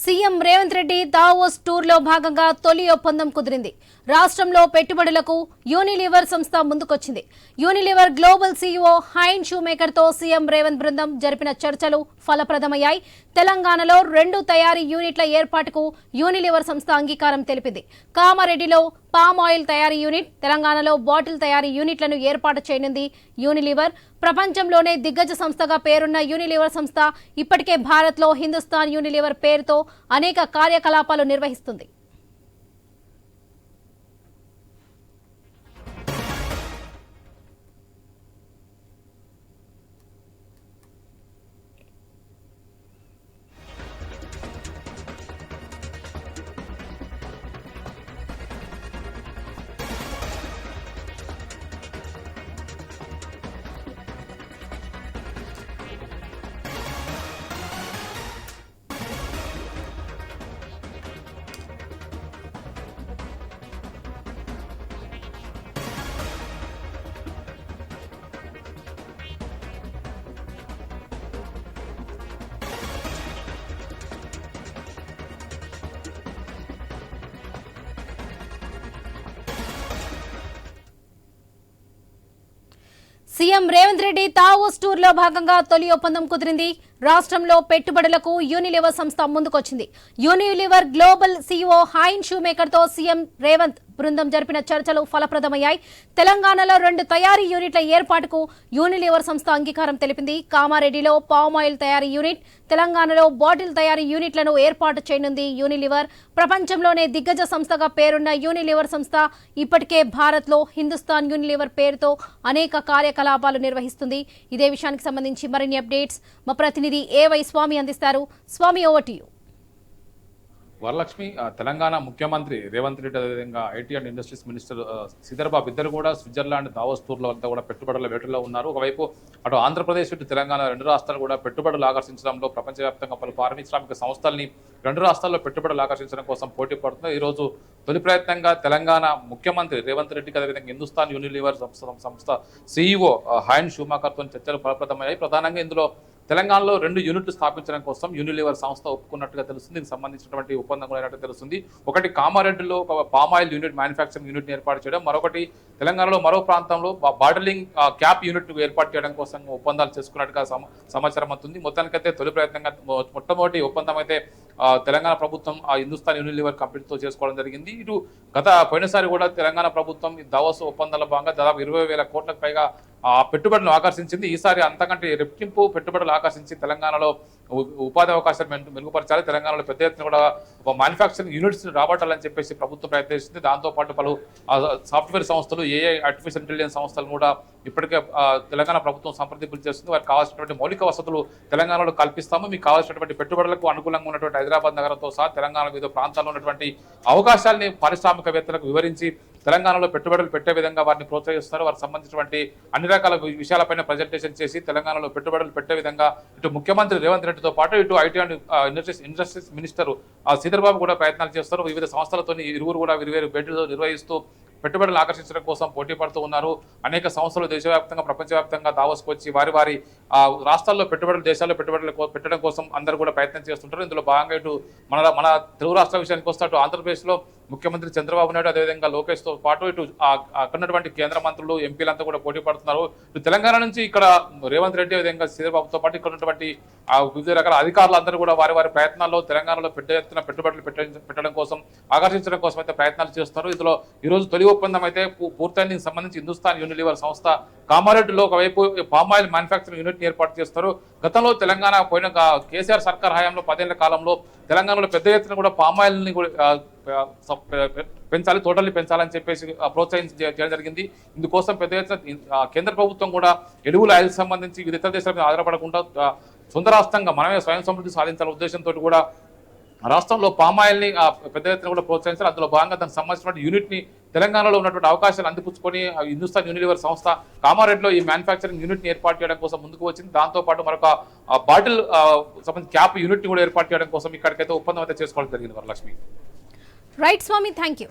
CM Revanth Reddy Davos టూర్లో భాగంగా తొలి ఒప్పందం కుదిరింది. రాష్ట్రంలో పెట్టుబడులకు యూనిలివర్ సంస్థ ముందుకొచ్చింది. యూనిలివర్ గ్లోబల్ సీఈఓ హైన్ షూమేకర్తో సీఎం రేవంత్ బృందం జరిపిన చర్చలు ఫలప్రదమయ్యాయి. తెలంగాణలో 2 తయారీ యూనిట్ల ఏర్పాటుకు యూనిలివర్ సంస్థ అంగీకారం తెలిపింది. కామారెడ్డిలో పామ్ ఆయిల్ తయారీ యూనిట్, తెలంగాణలో బాటిల్ తయారీ యూనిట్లను ఏర్పాటు చేయనుంది యూనిలివర్. ప్రపంచంలోనే దిగ్గజ సంస్థగా పేరున్న యూనిలివర్ సంస్థ ఇప్పటికే భారత్లో హిందుస్థాన్ యూనిలివర్ పేరుతో అనేక కార్యకలాపాలు నిర్వహిస్తుంది. సీఎం రేవంత్ రెడ్డి దావోస్ టూర్లో భాగంగా తొలి ఒప్పందం కుదిరింది. రాష్ట్రంలో పెట్టుబడులకు యూనిలివర్ సంస్థ ముందుకొచ్చింది. యూనిలివర్ గ్లోబల్ సీఈఓ హైన్ షూమేకర్తో సీఎం రేవంత్ బృందం జరిపిన చర్చలు ఫలప్రదమయ్యాయి. తెలంగాణలో 2 తయారీ యూనిట్ల ఏర్పాటుకు యూనిలివర్ సంస్థ అంగీకారం తెలిపింది. కామారెడ్డిలో పామ్ ఆయిల్ తయారీ యూనిట్, తెలంగాణలో బాటిల్ తయారీ యూనిట్లను ఏర్పాటు చేయనుంది యూనిలివర్. ప్రపంచంలోనే దిగ్గజ సంస్థగా పేరున్న యూనిలివర్ సంస్థ ఇప్పటికే భారత్లో హిందుస్థాన్ యూనిలివర్ పేరుతో అనేక కార్యకలాపాలు నిర్వహిస్తుంది. ఇదే విషయానికి సంబంధించి మరిన్ని అప్డేట్స్ మా ప్రతినిధి ఏవై స్వామి అందిస్తారు. Swamy, over to you. Varalakshmi, Telangana ముఖ్యమంత్రి రేవంత్ రెడ్డి, అదేవిధంగా IT and industries minister Sridhar Babu ఇద్దరు కూడా స్విట్జర్లాండ్ దావోస్ టూర్లో అంతా కూడా పెట్టుబడుల వేటలో ఉన్నారు. ఒకవైపు అటు ఆంధ్రప్రదేశ్ ఇటు తెలంగాణ 2 రాష్ట్రాలు కూడా పెట్టుబడులు ఆకర్షించడంలో ప్రపంచవ్యాప్తంగా పలు పారిశ్రామిక సంస్థల్ని 2 రాష్ట్రాల్లో పెట్టుబడులు ఆకర్షించడం కోసం పోటీ పడుతుంది. ఈరోజు తొలి ప్రయత్నంగా తెలంగాణ ముఖ్యమంత్రి రేవంత్ రెడ్డికి, అదేవిధంగా హిందుస్థాన్ యూనిలివర్ సంస్థ సీఈఓ హైన్ షూమేకర్తో చర్చలు ఫలప్రదమయ్యాయి. ప్రధానంగా ఇందులో తెలంగాణలో 2 యూనిట్లు స్థాపించడం కోసం యూనిలివర్ సంస్థ ఒప్పుకున్నట్టుగా తెలుస్తుంది. దీనికి సంబంధించినటువంటి ఒప్పందం కూడా అయినట్టు తెలుస్తుంది. ఒకటి కామారెడ్డిలో ఒక palm oil unit, manufacturing unit ఏర్పాటు చేయడం, మరొకటి తెలంగాణలో మరో ప్రాంతంలో బాటిలింగ్ క్యాప్ యూనిట్ ఏర్పాటు చేయడం కోసం ఒప్పందాలు చేసుకున్నట్టుగా సమాచారం అవుతుంది. మొత్తానికైతే తొలి ప్రయత్నంగా మొట్టమొదటి ఒప్పందం అయితే తెలంగాణ ప్రభుత్వం హిందుస్థాన్ యూనిలివర్ కంపెనీతో చేసుకోవడం జరిగింది. ఇటు పోయినసారి కూడా తెలంగాణ ప్రభుత్వం దావోస్ ఒప్పందాల భాగంగా దాదాపు 20,000 కోట్లకు పైగా పెట్టుబడులను ఆకర్షించింది. ఈసారి అంతకంటే రెట్టింపు పెట్టుబడులు ఆకర్షించి తెలంగాణలో ఉపాధి అవకాశాలు మెరుగుపరచాలి, తెలంగాణలో పెద్ద ఎత్తున కూడా మ్యానుఫ్యాక్చరింగ్ యూనిట్స్ రాబట్టాలని చెప్పేసి ప్రభుత్వం ప్రయత్నిస్తుంది. దాంతోపాటు పలు సాఫ్ట్వేర్ సంస్థలు, ఏఐ, ఆర్టిఫిషియల్ ఇంటెలిజెన్స్ సంస్థలను కూడా ఇప్పటికే తెలంగాణ ప్రభుత్వం సంప్రదింపులు చేస్తుంది. వారికి కావాల్సినటువంటి మౌలిక వసతులు తెలంగాణలో కల్పిస్తాము, మీకు కావాల్సినటువంటి పెట్టుబడులకు అనుకూలంగా ఉన్నటువంటి హైదరాబాద్ నగరంతో సహా తెలంగాణ వివిధ ప్రాంతాల్లో ఉన్నటువంటి అవకాశాలని పారిశ్రామికవేత్తలకు వివరించి తెలంగాణలో పెట్టుబడులు పెట్టే విధంగా వారిని ప్రోత్సహిస్తారు. వారికి సంబంధించినటువంటి అన్ని రకాల విషయాలపైన ప్రజెంటేషన్ చేసి తెలంగాణలో పెట్టుబడులు పెట్టే విధంగా ఇటు ముఖ్యమంత్రి రేవంత్ రెడ్డితో పాటు ఇటు IT and industries minister Sridhar Babu కూడా ప్రయత్నాలు చేస్తారు. వివిధ సంస్థలతో ఇరువురు కూడా వేరు భేటీలు నిర్వహిస్తూ పెట్టుబడులు ఆకర్షించడం కోసం పోటీ పడుతూ ఉన్నారు. అనేక సంస్థలు దేశవ్యాప్తంగా, ప్రపంచవ్యాప్తంగా దావోస్కు వచ్చి వారి రాష్ట్రాల్లో దేశాల్లో పెట్టుబడులు పెట్టడం కోసం అందరూ కూడా ప్రయత్నం చేస్తుంటారు. ఇందులో భాగంగా ఇటు మన తెలుగు రాష్ట్రాల విషయానికి వస్తే అటు ఆంధ్రప్రదేశ్లో ముఖ్యమంత్రి చంద్రబాబు నాయుడు, అదేవిధంగా లోకేష్తో పాటు ఇటు అక్కడున్నటువంటి కేంద్ర మంత్రులు, ఎంపీలంతా కూడా పోటీ పడుతున్నారు. ఇటు తెలంగాణ నుంచి ఇక్కడ రేవంత్ రెడ్డి, అదేవిధంగా శ్రీధర్ బాబుతో పాటు ఇక్కడ ఉన్నటువంటి వివిధ రకాల అధికారులు అందరూ కూడా వారి ప్రయత్నాల్లో తెలంగాణలో పెద్ద ఎత్తున పెట్టుబడులు పెట్టడం కోసం, ఆకర్షించడం కోసం అయితే ప్రయత్నాలు చేస్తున్నారు. ఇందులో ఈరోజు తొలి ఒప్పందం అయితే పూర్తయింది. సంబంధించి హిందుస్థాన్ యూనిలివర్ సంస్థ కామారెడ్డిలో ఒకవైపు పామ్ ఆయిల్ మ్యానుఫ్యాక్చరింగ్ యూనిట్ ఏర్పాటు చేస్తారు. గతంలో తెలంగాణ పోయిన కేసీఆర్ సర్కార్ హయాంలో 10 ఏళ్ల కాలంలో తెలంగాణలో పెద్ద ఎత్తున కూడా పామ్ ఆయిల్ని పెంచాలి, తోటల్ని పెంచాలని చెప్పేసి ప్రోత్సహించడం జరిగింది. ఇందుకోసం పెద్ద ఎత్తున కేంద్ర ప్రభుత్వం కూడా ఎరువుల ఆయిల్ సంబంధించి ఇతర దేశాల మీద ఆధారపడకుండా సొంత రాష్ట్రంగా మనమే స్వయం సమృద్ధి సాధించాలనే ఉద్దేశంతో కూడా రాష్ట్రంలో పామాయిల్ని పెద్ద ఎత్తున కూడా ప్రోత్సహించారు. అందులో భాగంగా దానికి సంబంధించిన యూనిట్ని తెలంగాణలో ఉన్నటువంటి అవకాశాలు అందిపుచ్చుకొని హిందుస్థాన్ యూనిలివర్ సంస్థ కామారెడ్డిలో ఈ మ్యానుఫ్యాక్చరింగ్ యూనిట్ని ఏర్పాటు చేయడం కోసం ముందుకు వచ్చింది. దాంతోపాటు మరొక బాటిల్ సంబంధించి క్యాప్ యూనిట్ని కూడా ఏర్పాటు చేయడం కోసం ఇక్కడికైతే ఒప్పందం అయితే చేసుకోవడం జరిగింది. Varalakshmi. Right Swami, thank you.